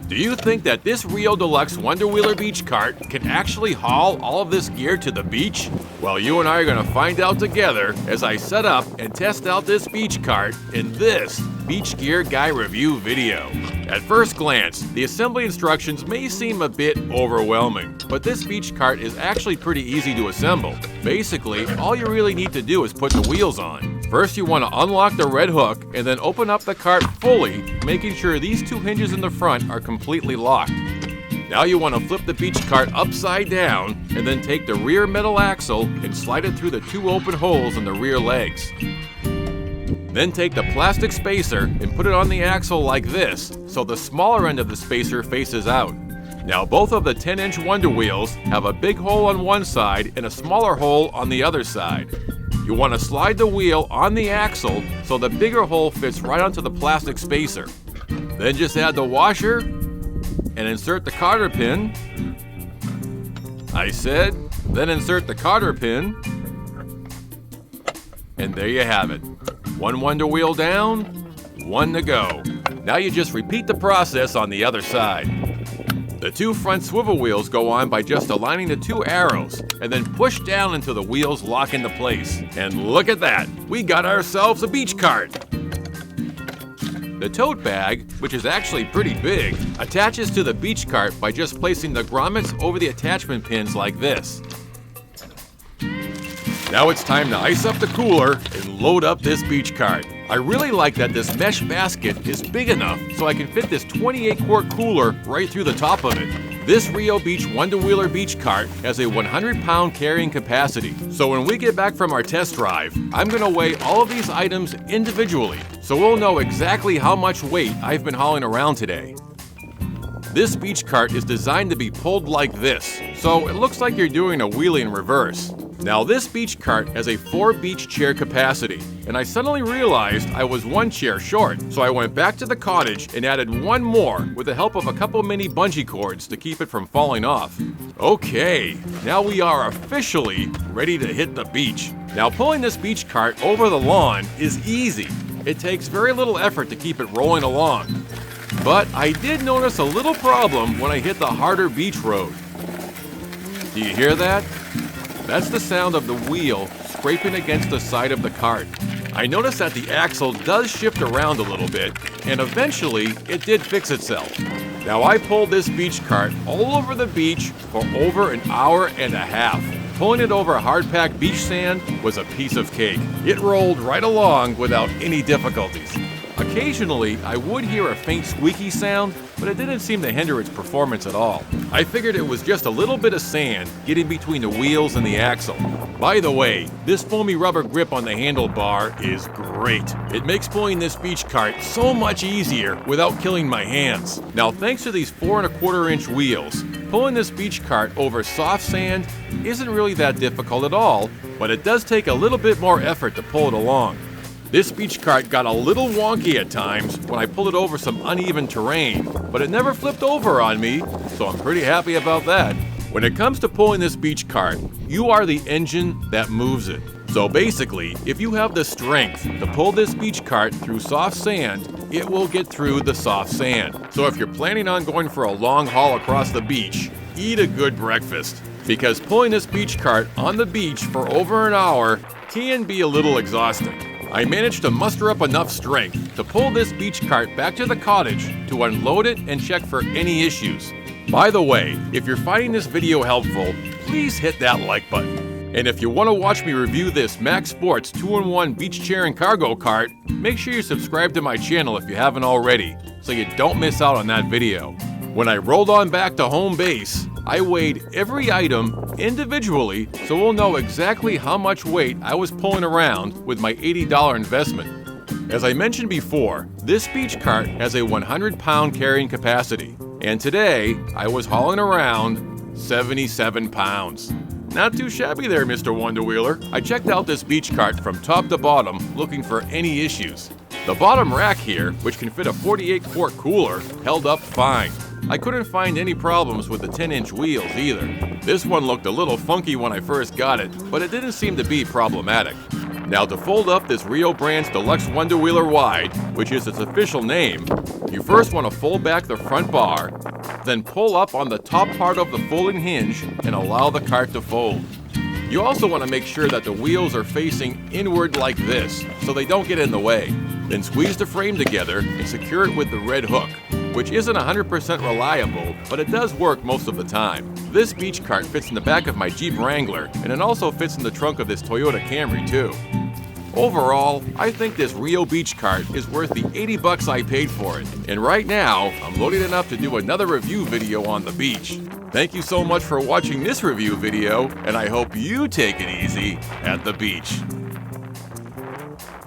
Do you think that this RIO Deluxe Wonder-Wheeler beach cart can actually haul all of this gear to the beach? Well, you and I are going to find out together as I set up and test out this beach cart in this Beach Gear Guy Review video. At first glance, the assembly instructions may seem a bit overwhelming, but this beach cart is actually pretty easy to assemble. Basically, all you really need to do is put the wheels on. First, you want to unlock the red hook and then open up the cart fully, making sure these two hinges in the front are completely locked. Now you want to flip the beach cart upside down and then take the rear metal axle and slide it through the two open holes in the rear legs. Then take the plastic spacer and put it on the axle like this, so the smaller end of the spacer faces out. Now both of the 10-inch Wonder Wheels have a big hole on one side and a smaller hole on the other side. You want to slide the wheel on the axle so the bigger hole fits right onto the plastic spacer. Then just add the washer and insert the cotter pin. Then insert the cotter pin. And there you have it. One Wonder Wheel down, one to go. Now you just repeat the process on the other side. The two front swivel wheels go on by just aligning the two arrows and then push down until the wheels lock into place. And look at that, we got ourselves a beach cart. The tote bag, which is actually pretty big, attaches to the beach cart by just placing the grommets over the attachment pins like this. Now it's time to ice up the cooler and load up this beach cart. I really like that this mesh basket is big enough so I can fit this 28-quart cooler right through the top of it. This RIO Beach Wonder-Wheeler beach cart has a 100-pound carrying capacity. So when we get back from our test drive, I'm going to weigh all of these items individually so we'll know exactly how much weight I've been hauling around today. This beach cart is designed to be pulled like this, so it looks like you're doing a wheelie in reverse. Now this beach cart has a 4 beach chair capacity, and I suddenly realized I was 1 chair short, so I went back to the cottage and added 1 more with the help of a couple mini bungee cords to keep it from falling off. Okay, now we are officially ready to hit the beach. Now pulling this beach cart over the lawn is easy. It takes very little effort to keep it rolling along. But I did notice a little problem when I hit the harder beach road. Do you hear that? That's the sound of the wheel scraping against the side of the cart. I noticed that the axle does shift around a little bit, and eventually it did fix itself. Now I pulled this beach cart all over the beach for over an hour and a half. Pulling it over hard-packed beach sand was a piece of cake. It rolled right along without any difficulties. Occasionally, I would hear a faint squeaky sound, but it didn't seem to hinder its performance at all. I figured it was just a little bit of sand getting between the wheels and the axle. By the way, this foamy rubber grip on the handlebar is great. It makes pulling this beach cart so much easier without killing my hands. Now, thanks to these 4 1/4-inch wheels, pulling this beach cart over soft sand isn't really that difficult at all, but it does take a little bit more effort to pull it along. This beach cart got a little wonky at times when I pulled it over some uneven terrain, but it never flipped over on me, so I'm pretty happy about that. When it comes to pulling this beach cart, you are the engine that moves it. So basically, if you have the strength to pull this beach cart through soft sand, it will get through the soft sand. So if you're planning on going for a long haul across the beach, eat a good breakfast, because pulling this beach cart on the beach for over an hour can be a little exhausting. I managed to muster up enough strength to pull this beach cart back to the cottage to unload it and check for any issues. By the way, if you're finding this video helpful, please hit that like button. And if you want to watch me review this Max Sports 2-in-1 beach chair and cargo cart, make sure you subscribe to my channel if you haven't already, so you don't miss out on that video. When I rolled on back to home base, I weighed every item individually so we'll know exactly how much weight I was pulling around with my $80 investment. As I mentioned before, this beach cart has a 100-pound carrying capacity, and today I was hauling around 77 pounds. Not too shabby there, Mr. Wonder-Wheeler. I checked out this beach cart from top to bottom looking for any issues. The bottom rack here, which can fit a 48-quart cooler, held up fine. I couldn't find any problems with the 10-inch wheels either. This one looked a little funky when I first got it, but it didn't seem to be problematic. Now to fold up this RIO brand's Deluxe Wonder-Wheeler Wide, which is its official name, you first want to fold back the front bar, then pull up on the top part of the folding hinge and allow the cart to fold. You also want to make sure that the wheels are facing inward like this, so they don't get in the way. Then squeeze the frame together and secure it with the red hook, which isn't 100% reliable, but it does work most of the time. This beach cart fits in the back of my Jeep Wrangler, and it also fits in the trunk of this Toyota Camry too. Overall, I think this RIO beach cart is worth the $80 I paid for it, and right now, I'm loaded it up to do another review video on the beach. Thank you so much for watching this review video, and I hope you take it easy at the beach.